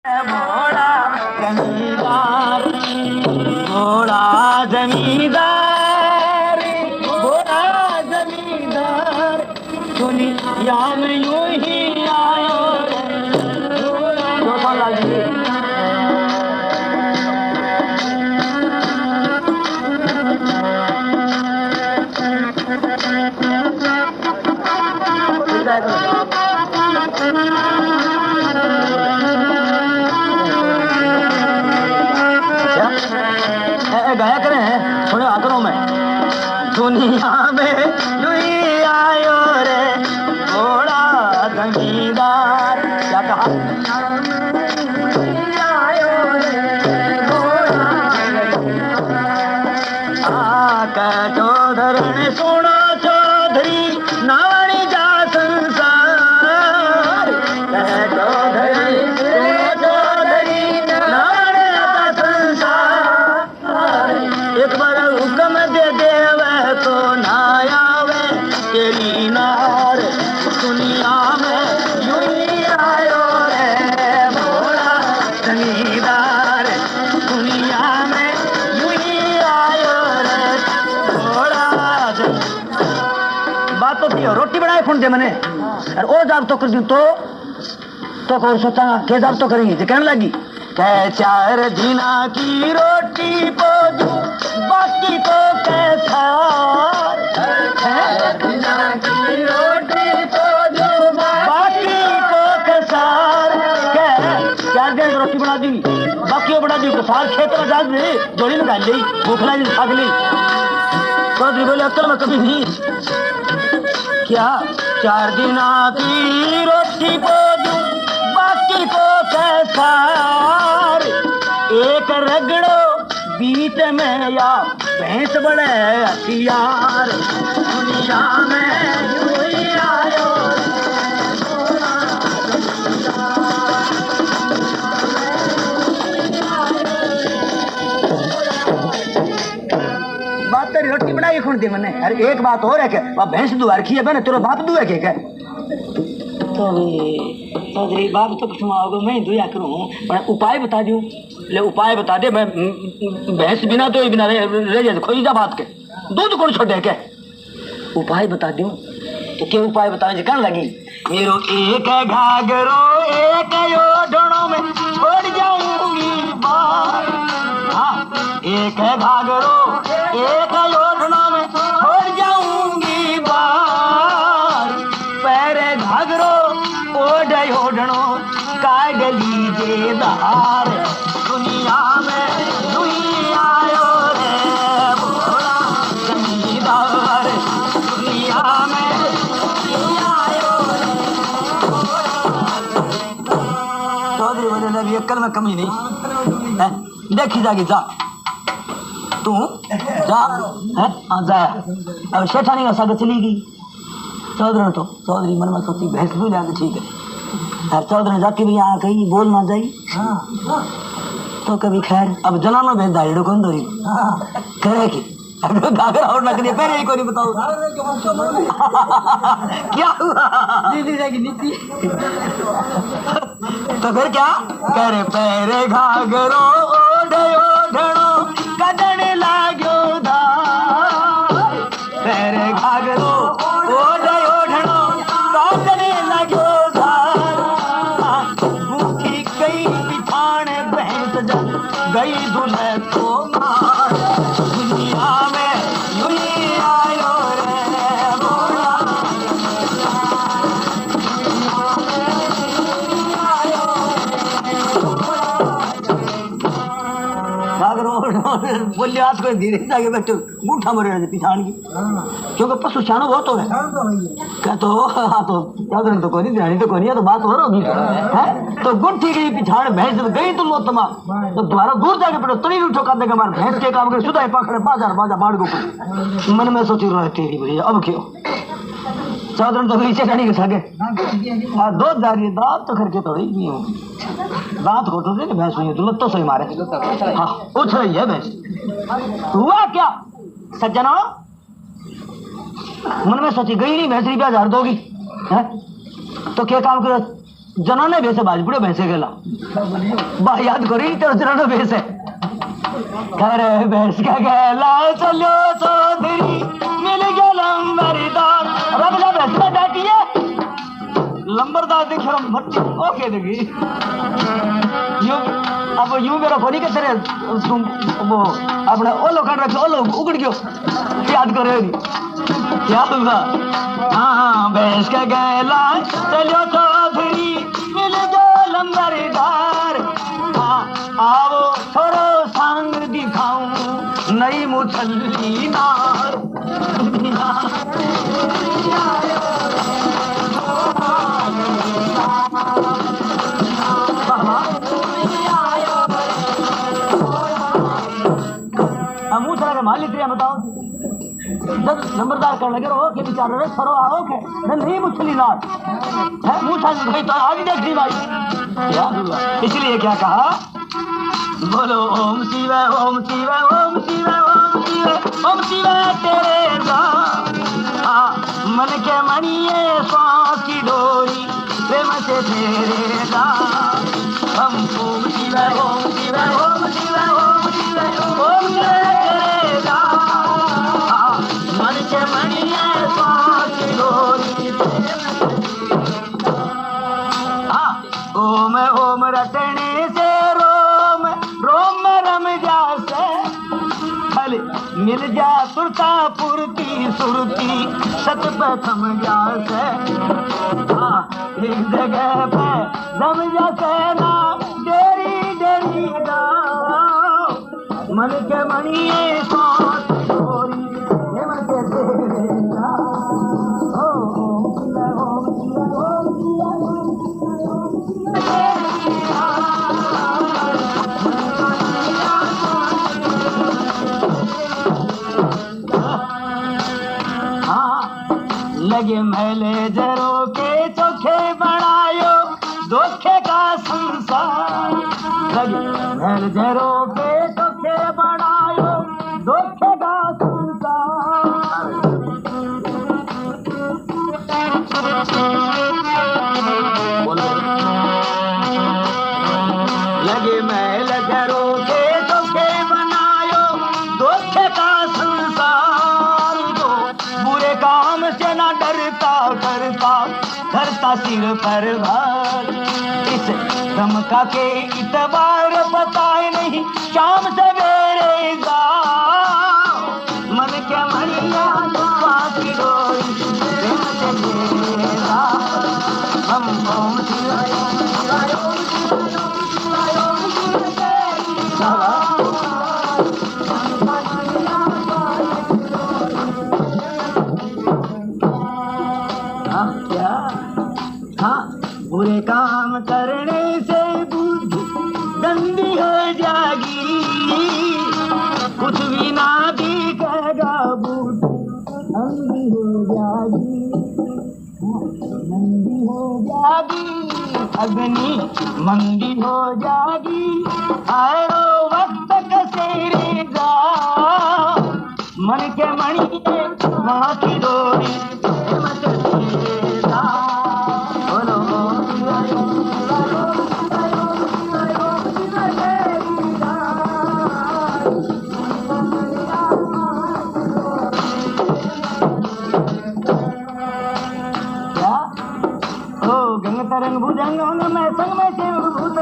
घोड़ा जमींदार, घोड़ा जमींदार, घोड़ा जमींदार, दुनिया में यूं ही आयो गाया करें थोड़े आदरों में। दुनिया में यूं ही आयो रे घोड़ा जमींदार, क्या कहा? चौधर ने सुनो चौधरी नावणी जा संसार, चौधरी चौधरी नावणी जा संसार, एक बार हुक्म दे देवे तो ना आवे तेरी नार, दुनिया में यूं ही आयो रे घोड़ा जमींदार, दुनिया में यूं ही आयो रे घोड़ा। बात तो की रोटी बनाए फोन दे मैंने और ओ जाब तो कर दी तो और सोचा के जाब तो करेंगे जो कहने लगी कह 4 दिना की रोटी पोजू बाकी तो कैसा, 4 दिना की रोटी पोजू बाकी तो कैसा, 4 दिन रोटी बना दी बाकी बना दी कसार खेत में जा जोड़ी में डाल ली भूखला जी भाग ली। चौधरी बोले अक्ल में कभी नहीं क्या 4 दिना की रोटी पोजू बाकी को कैसा, एक रगड़ो बीच में या भैंस बड़े हथियार, दुनिया में यूं ही आयो बात तेरी रोटी बनाई खुण दे मैंने। अरे एक बात और है क्या वह भैंस दुआ रखी है तेरा बाप दुआ के क्या चौधरी बाप तो कुछ मैं दुआ करूं पर उपाय बता दूं। ले उपाय बता दे मैं भैंस बिना तो बिना रह जाए खोई जा बात के दूध कौन छोड़े क्या उपाय बता दूं तो क्या उपाय बताने कहने लगी मेरो एक घाघरो एक ओढ़णों में छोड़ जाऊंगी बार, हाँ एक घाघरो एक ओढ़णों में छोड़ जाऊंगी बार, पैरे घाघरो ओढ़णो का गली जेदार, दुनिया में यूं ही आयो रे घोड़ा जमींदार, दुनिया में यूं ही आयो रे घोड़ा। चौधरी बोले अभी अक्ल में कमी नहीं है देखी जागी जा तू जा है हाँ जा अब शेठानी का सागर चली गई। चौधरी मन में सोची भैंस भी लागे ठीक है यार चौधरी जाके भी यहाँ कहीं बोल ना जाई तो कभी खैर अब जनानो भेज दाड़ी कौन दोरी करे की घाघरा और नकली पहले ही को नहीं बताओ क्या हुआ दीदी जाएगी नीति तो फिर क्या करे पैरे घाघरो ओढ़े ओढ़णो कदन लाग्यो धार, पैरे घाघरो ओढ़े ओढ़णो कदन लाग्यो धार, मुखी गई पिछाण भैंस जब गई दुल्हे को मार, दुनिया में यूं ही आयो रे घोड़ा बोलिए हाथ को धीरे जाके बैठो बूढ़ा मरे पिछाड़ की क्योंकि पशु छानो बहुत हो है क्या तो हाँ तो तो कोई नहीं ध्यान तो कोई नहीं तो बात हो रही है तो गुट्ठी गई पिछाड़ भैंस गई तो लोतमा तो द्वारा दूर जाके बैठो तरी उठो कर देगा हमारे भैंस के काम करे सुधा पकड़े बाजार बाढ़ को मन में सोची रहे तेरी भैया अब क्यों चौधरी तो नीचे जाने के सके दो जा रही है दांत तो करके थोड़ी नहीं होगी दांत को तो भैंस हुई है तो लत्तों से मारे हाँ उठ रही है भैंस हुआ क्या सज्जनों मन में सोची गई नहीं भैंस रुपया 1000 दोगी है तो क्या काम करो जनाने भैसे बाजपुड़े भैंसे गेला बा याद करी तेरा जनाना भैंस है अरे भैंस का गेला चलो चौधरी मिल गया लंबरदार रब जब भैंस में डाटी है लंबरदार देख शर्म भट्टी ओके देखी यूं अब यूं मेरा खोनी के तेरे तुम वो अपने ओलो काट रखे ओलो उगड़ गयो याद करे नहीं क्या होगा हाँ भैंस का गेला चलो चौधरी मिल गया लंबरदार हाँ आओ छोरो संग दिखाऊं नई मुछल्ली नार मुँह चला के मान ली बताओ जब नंबरदार करने लगे रहो कि बेचारे रे सरो आओ के नहीं मुछली नार है मुँह छान भाई तो आगे देख दी भाई क्या हुआ इसलिए क्या कहा बोलो ओम शिवाय ओम शिवाय ओम शिवाय ओम शिवाय ओम शिवाय तेरे नाम मन के मणिये सांस की डोरी प्रेम से तेरे नाम हम ओम शिवाय ओम शिवाय ओम शिवाय ओम शिवाय ओम शिवाय तेरे नाम मन के मणिये सांस की डोरी ओम ओम रटने से रोम रोम रम जासे फल मिल जा तुरता पुरती सुरती सत प्रथम जासे एक जगह पे दम जासे ना डेरी डेरी गाओ मन के मणिये सांस डोरी मन के तेरे नाम ओम शिवाय ओम शिवाय लगे मैले जरो के चोखे बनायो धोखे का संसार लगे मैले जरो के चोखे बनायो धोखे का संसार लगे मैले जरो के चोखे बनायो धोखे का संसार जो बुरे काम से ना डरता करता धरता सिर पर भार इस धमका के इतबार बताए नहीं शाम सवेरे गाओ मन के मणिया की डोरी हम ओम शिवाय ओम शिवाय ओम शिवाय ओम शिवाय बुरे काम करने से बुद्धि गंदी हो जाएगी कुछ भी ना दिखेगा बुद्धि अंधी हो जाएगी मंदी हो जाएगी अग्नि मंदी हो जाएगी आयो वक्त कसेरेगा मन के मणि वहाँ की डोरी तरंग भुजंग में संग में शिव भूत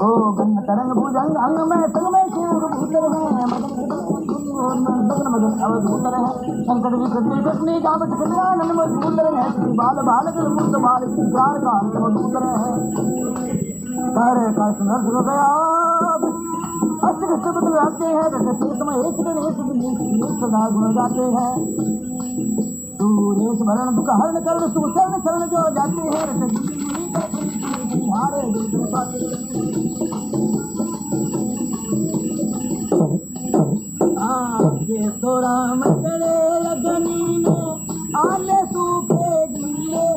ओ गंग तरंग भुजंग अंग में संग में शिव भूत मदन मदन अवधूत शंकर जी कृष्ण कृष्ण जावट कल्याण मजबूत है बाल बालक मुक्त बाल प्राण का मजबूत है सारे का सुनर गया अष्ट कष्ट बदलाते हैं रसमें एक गणेश सदा गुण गाते हैं सूर्य स्मरण दुख हरण कर सुचरण शरण जो जाते हैं आगे तो राम करे लगनी में आले सूखे गीले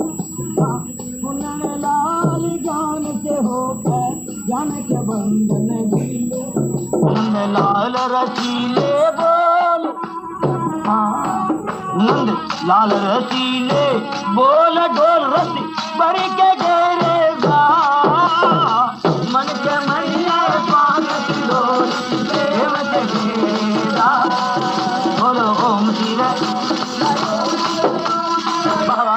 सुनन लाल जान से होकर जान के बंधन गीले लाल रसीले बोल नंद लाल रसीले बोल डोल रसी भर के गेरेगा मन के मैया पान की डोल प्रेम से घेरा बोलो ओम शिवाय बाबा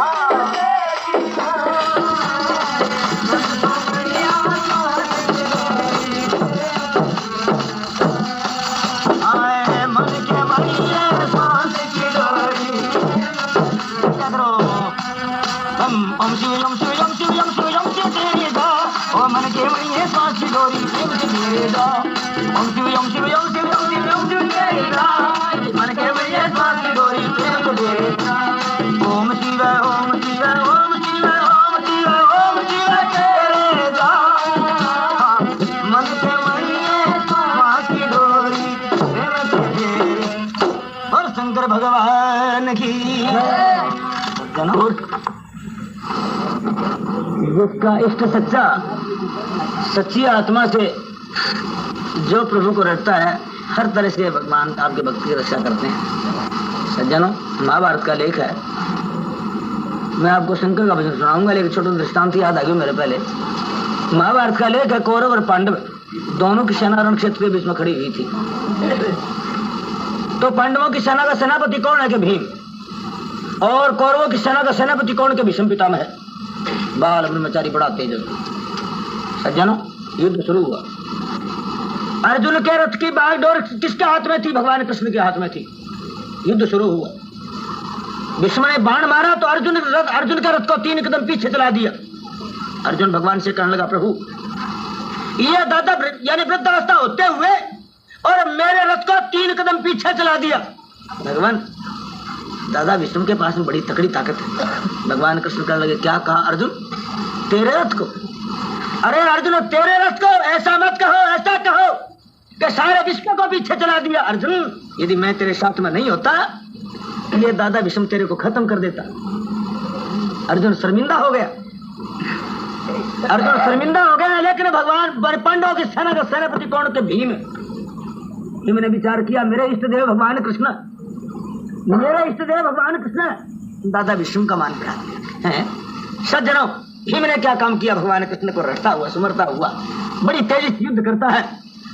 ओम शिव ओम शिव ओम शिव ओम शिव ओम शिव तेरे दा ओ मन के मैया सांस की डोरी प्रेम से घेरेगा ओम शिव ओम शिव ओम शिव ओम शिव ओम शिव तेरे दा मन के मैया सांस की डोरी प्रेम से घेरेगा ओम शिव ओम शिव ओम शिव ओम शिव ओम शिव तेरे दा मन के मैया सांस की डोरी प्रेम से घेरेगा और शंकर भगवान की जनोर जिसका इष्ट सच्चा सच्ची आत्मा से जो प्रभु को रटता है हर तरह से भगवान आपके भक्त की रक्षा करते हैं। सज्जनों, महाभारत का लेख है। मैं आपको शंकर का भजन सुनाऊंगा, लेकिन छोटा दृष्टांत याद आ गया मेरे पहले। महाभारत का लेख है, कौरव और पांडव दोनों की सेना रण क्षेत्र के बीच में खड़ी हुई थी। तो पांडवों की सेना का सेनापति कौन है? कि भीम। और कौरवों की सेना का सेनापति कौन? के भीष्म पितामह है। बाल ब्रह्मचारी बड़ा तेज। सज्जनों, युद्ध शुरू हुआ। अर्जुन के रथ की बागडोर किसके हाथ में थी? भगवान कृष्ण के हाथ में थी। युद्ध शुरू हुआ। भीष्म ने बाण मारा तो अर्जुन का रथ को 3 कदम पीछे चला दिया। अर्जुन भगवान से कहने लगा, प्रभु यह दादा यानी वृद्धावस्था होते हुए और मेरे रथ को 3 कदम पीछे चला दिया। भगवान दादा विष्णु के पास में बड़ी तकड़ी ताकत है। भगवान कृष्ण कहने लगे, क्या कहा अर्जुन? तेरे रथ को? अरे अर्जुन, तेरे रथ को ऐसा मत कहो, ऐसा कहो कि सारे विश्व को पीछे चला दिया। अर्जुन, यदि मैं तेरे साथ में नहीं होता ये दादा विष्णु तेरे को खत्म कर देता। अर्जुन शर्मिंदा हो गया। अर्जुन शर्मिंदा हो गया, लेकिन भगवान पांडवों की सेना का सेनापति कौन? के भीम। भीम ने विचार किया, मेरे इष्ट देव भगवान कृष्ण, मेरे इष्ट देव भगवान कृष्ण दादा विष्णु का मान किया है। सज्जनों, भीम ने क्या काम किया? भगवान कृष्ण को रटता हुआ, सुमरता हुआ बड़ी तेजी से युद्ध करता है।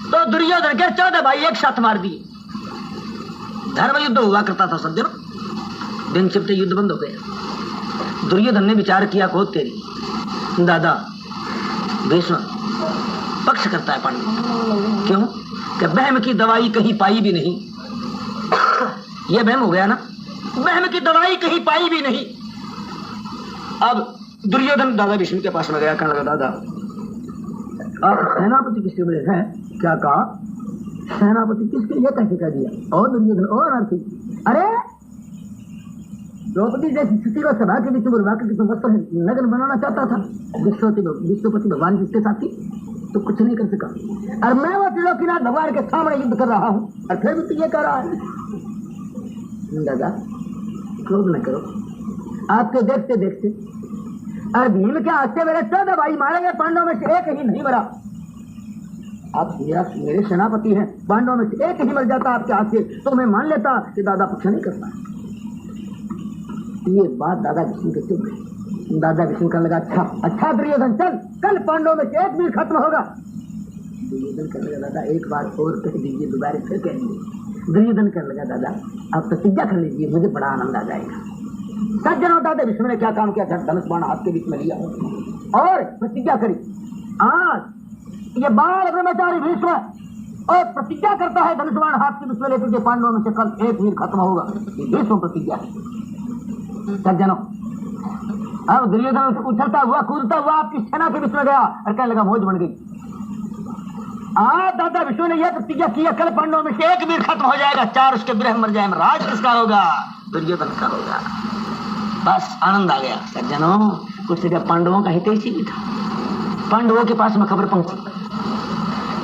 तो दुर्योधन के 14 भाई एक साथ मार दिए। धर्म युद्ध हुआ करता था सज्जनों। दिन छिपते युद्ध बंद हो गया। दुर्योधन ने विचार किया, को तेरी दादा भीष्म पक्ष करता है पांडव। क्यों? कि बहम की दवाई कहीं पाई भी नहीं। यह बहम हो गया ना, बहम की दवाई कहीं पाई भी नहीं। अब दुर्योधन दादा विष्णु के पास में गया, कहने लगा, दादा आप सेनापति किसके बड़े हैं? क्या कहा? सेनापति किसके? ये कैसे कह दिया? और दुर्योधन और अर्थी, अरे द्रौपदी जैसी स्थिति को सभा के बीच बुलवा के तुम वस्त्र नग्न बनाना चाहता था। विश्वपति भगवान जिसके साथ थी तो कुछ नहीं कर सका। और मैं वो त्रिलोकीनाथ भगवान के सामने युद्ध कर रहा हूँ और फिर भी तो ये कह रहा है। दादा क्रोध न करो, आपके देखते देखते और भीम के हाथ से मेरे 14 भाई मारे गए, पांडवों में से एक ही नहीं मरा। आप मेरे सेनापति हैं, पांडवों में से एक ही मर जाता आपके हाथ से तो मैं मान लेता कि दादा कुछ नहीं करता। ये बात दादा विष्णु के चुप गए। दादा विष्णु का लगा, अच्छा दुर्योधन चल, कल पांडवों में से एक भी खत्म होगा। दुर्योधन कहने लगा, दादा एक बार और कह दीजिए, दोबारा फिर कहेंगे। दुर्योधन कहने लगा, दादा आप प्रतिज्ञा कर लीजिए, मुझे बड़ा आनंद आ जाएगा। सज्जनों, दादा विष्णु ने क्या काम किया? धनुष बाण हाथ के बीच में लिया और प्रतिज्ञा करी। आज ये बाल ब्रह्मचारी भीष्म और प्रतिज्ञा करता है धनुष बाण हाथ के बीच में लेकर के पांडवों में से कल एक वीर खत्म होगा। भीष्म प्रतिज्ञा। सज्जनों, अब दुर्योधन उछलता हुआ कूदता हुआ आपकी सेना के बीच में गया और कहने लगा, मौज बन गई। आज दादा विष्णु ने यह प्रतिज्ञा की, कल पांडवों में से एक वीर खत्म हो जाएगा, 4 उसके विरह मर जाएंगे। राज किसका होगा? दुर्योधन का होगा। बस आनंद आ गया। सज्जनों, कुछ जगह पांडवों का हितैषी भी था। पांडवों के पास में खबर पहुंची,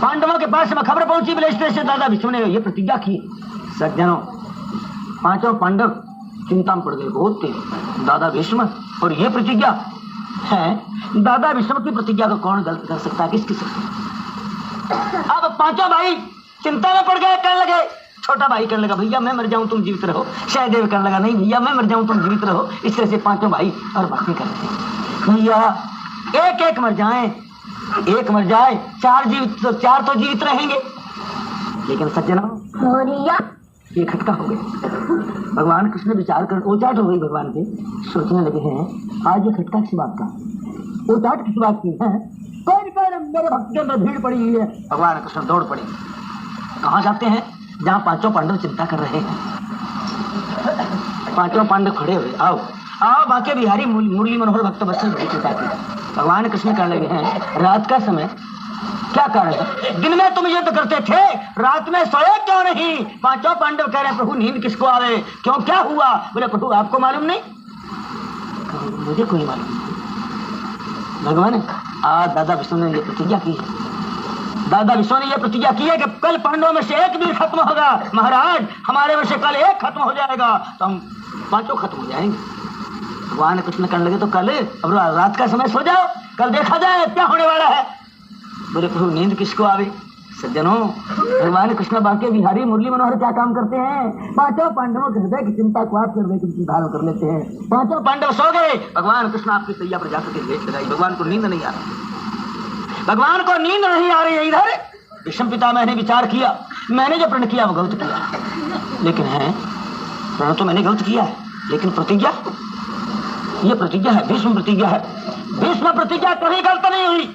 पांडवों के पास में खबर पहुंची बलिष्ठ से दादा विष्णु ने यह प्रतिज्ञा की। सज्जनों, 5 पांडव चिंता में पड़ गए, बहुत तेज। दादा भीष्म और यह प्रतिज्ञा है, दादा भीष्म की प्रतिज्ञा को कौन गलत कर सकता है? किसकी सकता? अब 5 भाई चिंता में पड़ गए, कहने लगे, छोटा भाई कहने लगा भैया मैं मर जाऊं तुम जीवित रहो। सहदेव कहने लगा नहीं भैया मैं मर जाऊं तुम जीवित रहो। इस तरह से पांचों भाई और बातें करते हैं। भैया एक एक मर जाए, एक मर जाए, चार तो जीवित रहेंगे। लेकिन सज्जनों ये खटका हो गया। भगवान कृष्ण विचार कर ओचाट हो गई भगवान के, सोचने लगे हैं आज ये खटका किस बात का, ओचाट किस बात की है। कौन मेरे भक्त के अंदर भीड़ पड़ी हुई है। भगवान कृष्ण दौड़ पड़े। कहाँ जाते हैं? जहाँ पांचों पांडव चिंता कर रहे हैं। पांचों पांडव खड़े हुए, आओ आओ बाके बिहारी मुरली मनोहर भक्त वत्सल चिंता की। भगवान कृष्ण कहने लगे हैं रात का समय क्या कारण है? दिन में तुम युद्ध करते थे, रात में सोए क्यों नहीं? पांचों पांडव कह रहे प्रभु नींद किसको आवे, क्यों क्या हुआ? बोले प्रभु आपको मालूम नहीं? मुझे कोई मालूम नहीं। भगवान आज दादा विष्णु ने ये प्रतिज्ञा की है, दादा विष्णु ने ये प्रतिज्ञा की है कि कल पांडवों में से एक भी खत्म होगा। महाराज हमारे में से कल एक खत्म हो जाएगा तो हम पांचों खत्म हो जाएंगे। भगवान कृष्ण कहने लगे तो कल अब रात का समय सो जाओ, कल देखा जाए क्या होने वाला है। बोले प्रभु नींद किसको आवे? सज्जनों भगवान कृष्ण बाके बिहारी मुरली मनोहर क्या काम करते हैं? पांचों पांडवों के हृदय की चिंता को आप हृदय की धारण कर लेते हैं। पांचों पांडव सो गए, भगवान कृष्ण आपकी सैया पर जाकर के लेट लगाई। भगवान को नींद नहीं आ रही, भगवान को नींद नहीं आ रही है। इधर भीष्म पितामह ने विचार किया मैंने जो प्रण किया वो गलत किया, लेकिन है प्रण तो मैंने गलत किया है, लेकिन प्रतिज्ञा ये प्रतिज्ञा है, भीष्म प्रतिज्ञा है। भीष्म प्रतिज्ञा कभी गलत नहीं हुई।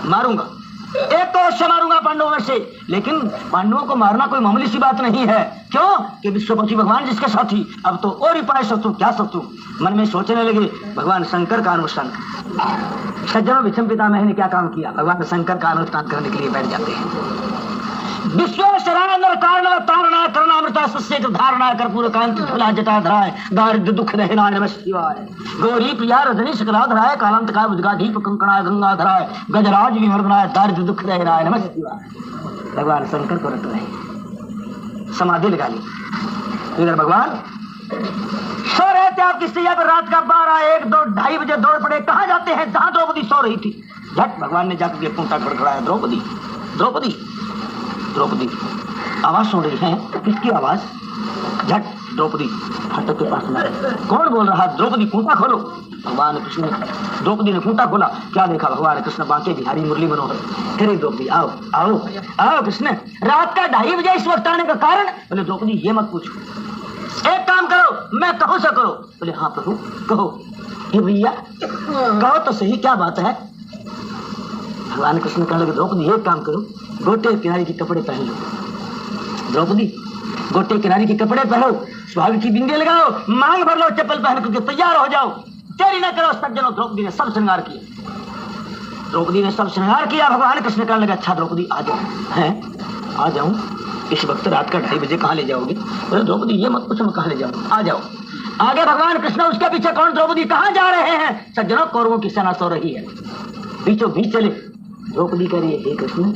मारूंगा, एक तो अवश्य मारूंगा पांडवों में से, लेकिन पांडवों को मारना कोई मामूली सी बात नहीं है। क्यों कि विश्वपति भगवान जिसके साथी, अब तो और ही पाए शत्रु क्या शत्रु। मन में सोचने लगे भगवान शंकर का अनुष्ठान। सज्जनों भीष्म पितामह ने क्या काम किया? भगवान शंकर का अनुष्ठान करने के लिए बैठ जाते हैं। विश्वेश्वरानंद कारण तारणा करणामृता सस्य धारणा कर्पूर कांति फुला जटा धराय दारिद्र दुख दहनाय नमः शिवाय गौरी प्रिया रजनी शकला धराय कालांतकाय उद्गाधीप कंकणाय गंगा धराय गजराज विवर्धनाय दारिद्र दुख दहनाय नमः शिवाय। भगवान शंकर को रट रहे, समाधि लगा ली। इधर भगवान सो रहे थे आपकी सैया पर। रात का 12, 1, 2, 2:30 बजे दौड़ पड़े। कहाँ जाते हैं? जहाँ द्रौपदी सो रही थी। झट भगवान ने जाकर के पूंछा खड़खड़ाया, द्रौपदी द्रौपदी द्रौपदी। आवाज सुन रही है, किसकी आवाज? झट द्रौपदी फाटक के पास में, कौन बोल रहा? द्रौपदी खूंटा खोलो। भगवान कृष्ण ने द्रौपदी ने खूंटा खोला। क्या देखा? भगवान कृष्ण बांके बिहारी मुरली मनोहर। फिर द्रौपदी आओ आओ आओ कृष्ण। रात का 2:30 बजे इस वक्त आने का कारण? बोले द्रौपदी ये मत पूछो, एक काम करो मैं कहूँ से करो। बोले हाँ प्रभु कहो। हे भैया कहो तो सही, क्या बात है? भगवान कृष्ण कहने लगे द्रौपदी एक काम करो, गोटे किनारे के कपड़े पहन लो। द्रौपदी गोटे किनारे के कपड़े पहनो, सुहाग की बिंदी लगाओ, मांग भर लो, चप्पल पहन करके तैयार हो जाओ, देरी न करो। सज्जनों द्रौपदी ने सब श्रृंगार किया, द्रौपदी ने सब श्रृंगार किया। भगवान कृष्ण कहने लगे अच्छा द्रौपदी आ जाओ। हैं आ जाऊं? इस वक्त रात का 2:30 बजे कहाँ ले जाओगे? बोले द्रौपदी ये मत पूछो मैं कहाँ ले जाऊँ, आ जाओ। आगे भगवान कृष्ण, उसके पीछे कौन? द्रौपदी। कहाँ जा रहे हैं? सज्जनों कौरवों की सेना सो रही है, बीचों बीच चले। द्रौपदी कह रही है हे कृष्ण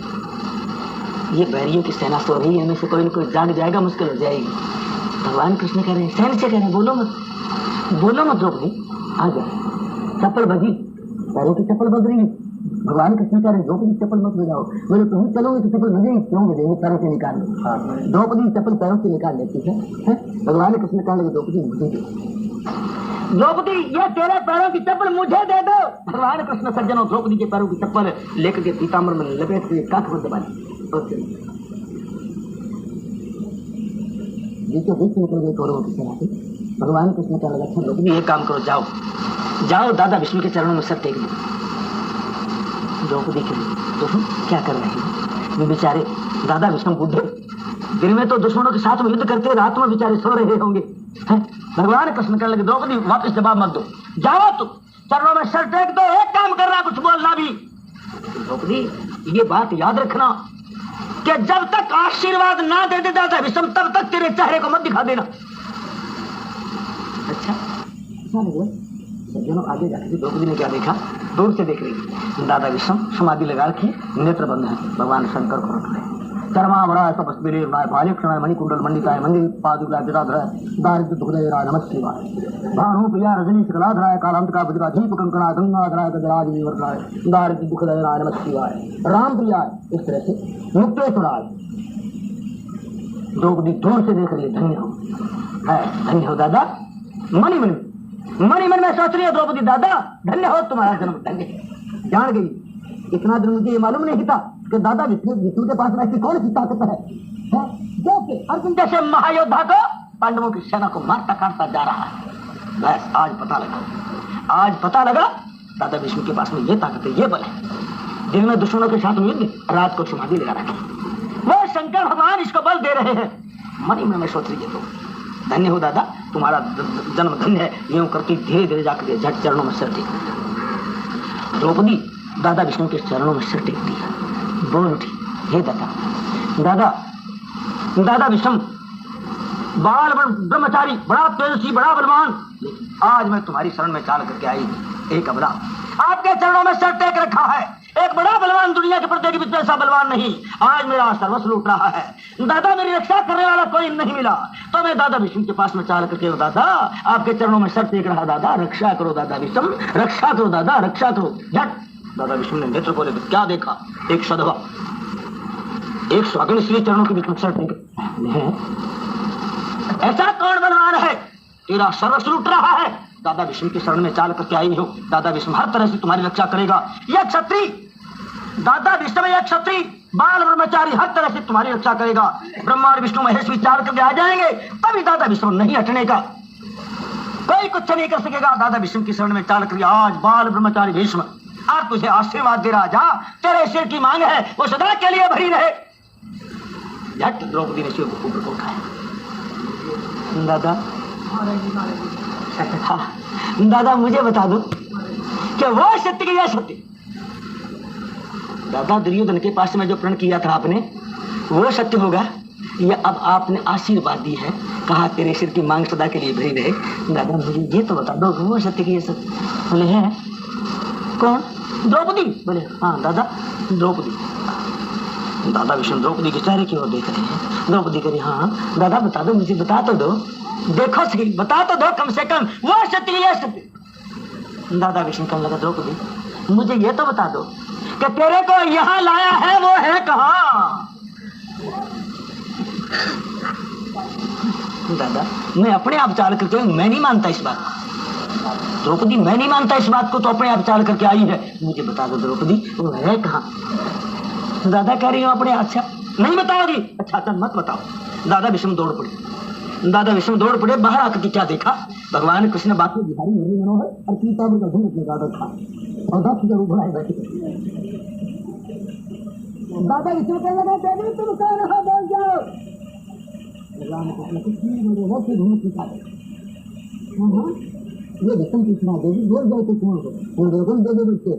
ये बैरियों की सेना सो रही है, इनमें से कोई न कोई जान जाएगा, मुश्किल हो जाएगी। भगवान कृष्ण कह रहे हैं सहन से कह रहे हैं बोलो मत द्रौपदी आ जाओ। चप्पल बजी, पैरों की चप्पल बज रही है। भगवान कृष्ण कह रहे हैं द्रौपदी चप्पल मत बजाओ। बोले तुम चलोगे तो चप्पल बजेगी, क्यों बजेगी? पैरों से निकाल लो। द्रौपदी चप्पल पैरों से निकाल लेती है। भगवान कृष्ण कहने लगे द्रौपदी मुझे दे। द्रौपदी ये तेरे पैरों की चप्पल मुझे दे दो। भगवान कृष्ण सज्जनों द्रौपदी के पैरों की चप्पल लेकर के पीताम्बर में लपेट के कांख पर दबा दी। बीचों बीच निकल गए कौरवों की सेना से। भगवान कृष्ण का लगा द्रौपदी एक काम करो, जाओ जाओ दादा विष्णु के चरणों में सर टेक दो। द्रौपदी के तो क्या कर रहे हैं वे बेचारे? दादा विष्णु बुद्धे, दिन में तो दुश्मनों के साथ में युद्ध करते, रात में बेचारे सो रहे होंगे। भगवान कृष्ण कहने लगे द्रौपदी वापस जवाब मत दो, जाओ तुम चरणों में सर टेक दो, एक काम करना कुछ बोलना भी। द्रौपदी ये बात याद रखना कि जब तक आशीर्वाद ना दे देता था विषम तब तक तेरे चेहरे को मत दिखा देना। अच्छा सज्जनों आगे जाकर द्रौपदी ने क्या देखा? दूर से देख रही दादा विषम समाधि लगा रखी, नेत्र बंद है। भगवान शंकर को रख रहे चरमावराय तपस्विरे भाल्यक्षणाय मणिकुंडल मंडिताय मंदिर पादुकाय जटाधराय दारिद्र दुखदयराय नमः शिवाय भानु प्रिया रजनी शकलाधराय कालांतकाय वज्राधीप कंकणाय गंगाधराय गजराज विवर्धनाय दारिद्र दुखदयराय नमः शिवाय राम प्रियाय। इस तरह से मुक्तेश्वराय द्रौपदी दूर से देख रही है, धन्य हो है, धन्य हो दादा। मनी मन में सोच रही है द्रौपदी, दादा धन्य हो तुम्हारा जन्म, धन्य। जान गई, इतना दिन मुझे ये मालूम नहीं था कि दादा विष्णु के पास में ऐसी कौन सी ताकत है जो कि अर्जुन जैसे महायोद्धा को, पांडवों की सेना को मारता काटता जा रहा है। बस आज पता लगा दादा विष्णु के पास में ये ताकत है, ये बल है। दिन में दुश्मनों के साथ युद्ध, रात को समाधि लगा रखी। वो शंकर भगवान इसको बल दे रहे हैं। मन ही में सोच रही है तो धन्य हो दादा, तुम्हारा जन्म धन्य है। यूं करके धीरे धीरे जाकर झट चरणों में सिर टेक द्रौपदी दादा विष्णु के चरणों में सिर टेक दिया, बोल उठी, हे दादा विष्णु बाल ब्रह्मचारी, बड़ा तेजस्वी, बड़ा बलवान, आज मैं तुम्हारी शरण में चाल करके आई। एक अबला आपके चरणों में सिर टेक रखा है। एक बड़ा बलवान दुनिया के प्रत्येक बीच में ऐसा बलवान नहीं। आज मेरा सर्वस्व लूट रहा है। दादा मेरी रक्षा करने वाला कोई नहीं मिला, तो मैं दादा विष्णु के पास में चाल करके दादा आपके चरणों में सर टेक रहा। दादा रक्षा करो, दादा विष्णु रक्षा करो, दादा रक्षा करो। झट दादा विष्णु ने नेत्र खोले, क्या देखा? एक सधवा, एक स्वागन श्री चरणों के बीच में सर टेक। ऐसा कौन बलवान है तेरा सर्वस्व लूट रहा है? दादा विष्णु की शरण में चाल करके आई हो। दादा विष्णु हर तरह से तुम्हारी रक्षा करेगा। यह क्षत्रिय दादा विष्णु, यह क्षत्रिय बाल ब्रह्मचारी हर तरह से तुम्हारी रक्षा करेगा। ब्रह्मा और विष्णु महेश भी चाल करके आ जाएंगे, तभी दादा विष्णु नहीं हटने का, कोई कुछ नहीं कर सकेगा। दादा विष्णु की शरण में चाल करके आज बाल ब्रह्मचारी भीष्म आज तुझे आशीर्वाद दे रहा। जा, तेरे सिर की मांग है वो सदा के लिए भरी रहे। झट द्रौपदी ने शिव को ऊपर को उठाया। दादा दादा मुझे बता दो कि वो सत्य की यह सत्य। दादा दुर्योधन के पास में जो प्रण किया था आपने, वो सत्य होगा या अब आपने आशीर्वाद दी है, कहा तेरे सिर की मांग सदा के लिए भरी रहे। दादा मुझे ये तो बता दो, वो सत्य की यह सत्य। बोले है कौन? द्रौपदी। बोले हाँ दादा द्रौपदी। दादा विष्णु द्रौपदी के चेहरे की ओर देख रहे हैं। द्रौपदी करी हाँ दादा बता दो, मुझे बता तो दो, देखो सही बता तो दो कम से कम, वो सत्य है सत्य। दादा विष्णु कहने लगा द्रौपदी मुझे ये तो बता दो कि तेरे को यहाँ लाया है वो है कहाँ? दादा मैं अपने आप चाल करके, मैं नहीं मानता इस बात। द्रौपदी मैं नहीं मानता इस बात को, तो अपने आप चाल करके आई है, मुझे बता दो द्रौपदी वो है कहाँ? दादा कह रही हूँ अपने। अच्छा नहीं बताओगी? अच्छा तो मत बताओ। दादा विष्णु दौड़ पड़े। दादा विष्णु दौड़ पड़े, बाहर आकर के क्या देखा? भगवान कृष्ण बाकी बिहारी मुरली मनोहर और पीताम्बर का धूम अपने दादा था और 10 जरूर बुलाए बैठे। दादा विष्णु कहने लगा देवी तुम कौन हो, बोल जाओ। भगवान कृष्ण कुछ नहीं बोले, वो फिर धूम पीता है। ये विष्णु पूछना देवी बोल जाओ तो कौन हो? बोल दो दे दो बच्चे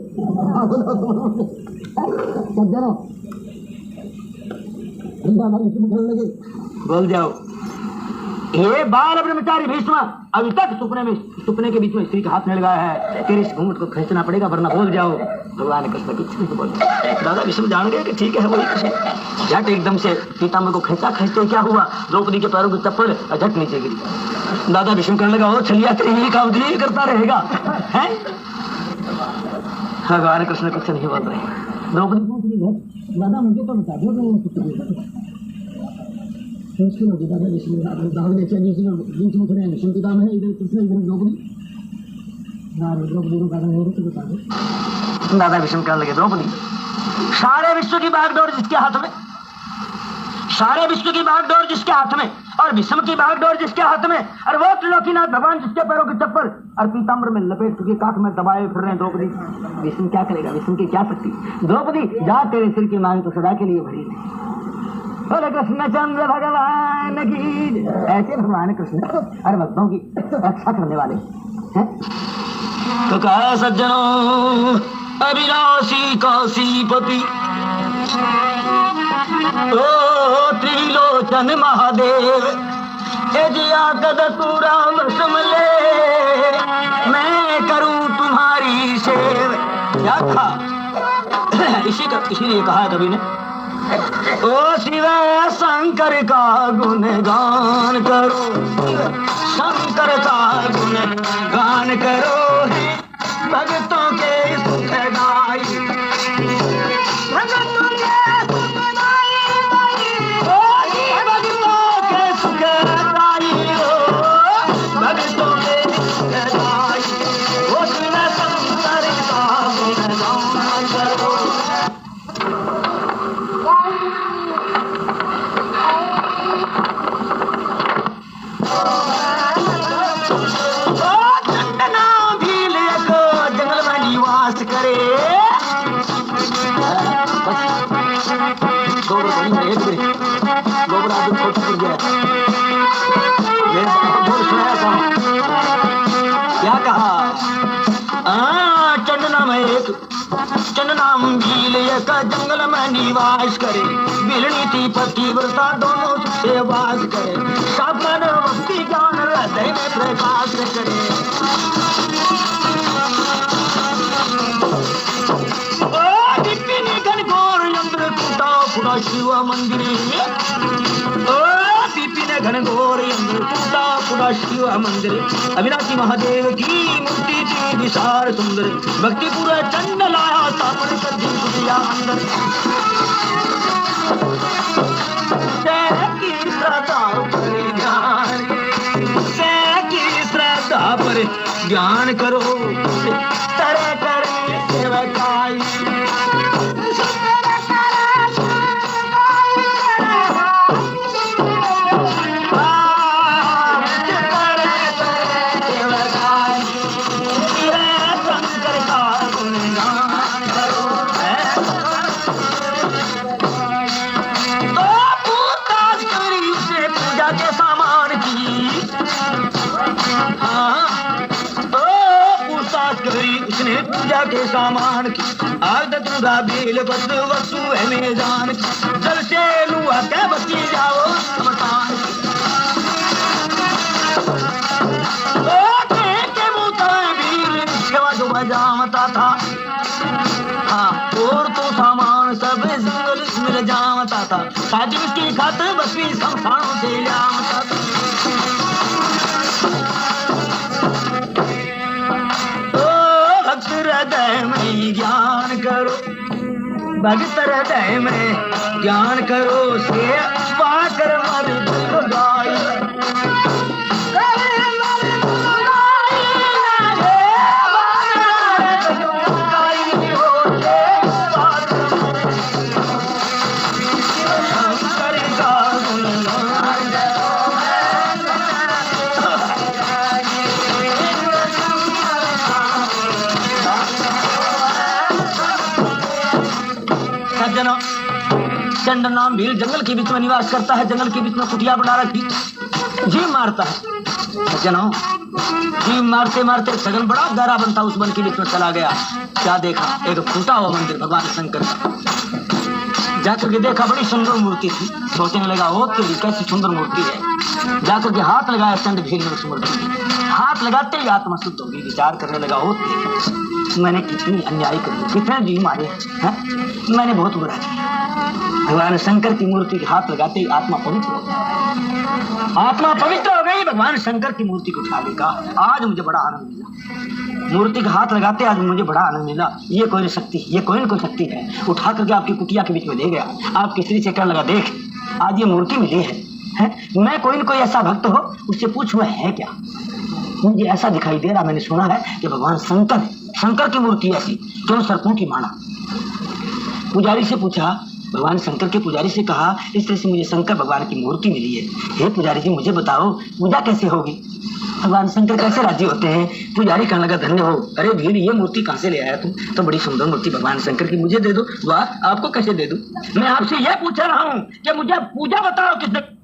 सज्जनों। दादा विष्णु कहने लगे बोल जाओ। ये बाल ब्रह्मचारी भीष्म अभी तक सुपने के बीच में स्त्री का हाथ में लगाया है, तेरे इस घूंघट को खींचना पड़ेगा वरना बोल जाओ। भगवान कृष्ण कुछ नहीं बोले। दादा विष्णु जान गए कि ठीक है वही कृष्ण। झट एकदम से पीताम्बर को खींचा, खींचते क्या हुआ? द्रौपदी के पैरों की चप्पल झट नीचे गिरी। दादा विष्णु कहने लगा वो छलिया तेरी काम करता रहेगा है। भगवान कृष्ण कुछ नहीं बोल रहे। द्रौपदी दादा मुझे तो बता दो मुश्किल होगी। दादा विष्णु बीच में खड़े विष्णु के काम है, इधर कृष्ण इधर द्रौपदी। द्रौपदी को कारण नहीं तो बता दो। दादा विष्णु कहने लगे द्रौपदी सारे विश्व की बागडोर जिसके हाथ में, सारे विश्व की बागडोर जिसके हाथ में और विषम की बागडोर जिसके हाथ में और वो त्रिलोकीनाथ भगवान जिसके पैरों की चप्पल और पीताम्बर में लपेट के काख में दबाए फिर रहे हैं। द्रौपदी विष्णु क्या करेगा? विष्णु की क्या शक्ति? द्रौपदी जा, तेरे सिर की मांग तो सदा के लिए भरी है। बोले कृष्णचंद्र भगवान की। ऐसे भगवान कृष्ण और भक्तों की रक्षा करने वाले हैं। तो कहा सज्जनों अविनाशी काशीपति ओ त्रिलोचन महादेव एजिया कद तू राम समले मैं करूं तुम्हारी सेव। क्या था? इसीलिए कहा कभी ने ओ शिव शंकर का गुणगान करो, शंकर का गुणगान करो, भक्तों के सुख गाई, भक्तों के सुख गाई, ओ भक्तों नाम एक चंद नाम भील एक जंगल में निवास करे। बिलनी थी पतिव्रता दोनों से वास करे। साधन भक्ति ज्ञान हृदय में प्रकाश करे। शिव मंदिर घनघोर पूरा शिव मंदिर। अविनाशी महादेव की मूर्ति थी विशाल सुंदर। भक्ति पूरा चंड लाया सामने कर दिया अंदर। श्रद्धा पर ज्ञान करो तरह करे सेवकाई। उसने पूजा के सामान की आग दूधा बेल पत्र वस्तु है मेजान की। जल से लुआ के बची जाओ समतान के मुता भील सेवा जो बजावता था। हाँ और तो सामान सब जंगल मिल जावता था। शादी की खातिर बसवी शमशानों से लावता था। हृदय में ज्ञान करो भक्त हृदय में ज्ञान करो से पाकर मर गाय। चंड नाम भील जंगल के बीच में निवास करता है। जंगल के बीच में कुटिया बना रखी जी मारता है। जनाओ जी मारते मारते सगन बड़ा गहरा बनता उस वन के बीच में चला गया। क्या देखा? एक फूटा हुआ मंदिर भगवान शंकर का। जाकर के देखा बड़ी सुंदर मूर्ति थी। सोचने लगा वो तेरी कैसी सुंदर मूर्ति है। जाकर के हाथ लगाया चंड भील ने उस मूर्ति। हाथ लगाते ही आत्मा शुद्ध होगी। विचार करने लगा वो मैंने कितनी अन्याय करी, कितने जी मारे हैं, मैंने बहुत बुरा किया। भगवान शंकर की मूर्ति के हाथ लगाते ही आत्मा पवित्र हो गई। आत्मा पवित्र हो गई। भगवान शंकर की मूर्ति को उठा लेगा। आज मुझे बड़ा आनंद मिला। मूर्ति के हाथ लगाते आज मुझे बड़ा आनंद मिला। ये कोई शक्ति, ये कोई न कोई शक्ति है। उठा करके आपकी कुटिया के बीच में ले गया। आपकी स्त्री से कहने लगा देख आज ये मूर्ति मिली है? मैं कोई न कोई ऐसा भक्त हो उससे पूछ हुआ है क्या? मुझे ऐसा दिखाई दे रहा, मैंने सुना है कि भगवान शंकर की मूर्ति ऐसी क्यों सर्पों की माना। पुजारी से पूछा, भगवान शंकर के पुजारी से कहा इस तरह से मुझे शंकर भगवान की मूर्ति मिली है। हे पुजारी जी मुझे बताओ पूजा कैसे होगी? भगवान शंकर कैसे राजी होते हैं? पुजारी कहने लगा धन्य हो। अरे भीड़ ये मूर्ति कहाँ से ले आया तुम? तो बड़ी सुंदर मूर्ति भगवान शंकर की, मुझे दे दो। वाह आपको कैसे दे दूं? मैं आपसे यह पूछ रहा हूँ कि मुझे पूजा बताओ किसने।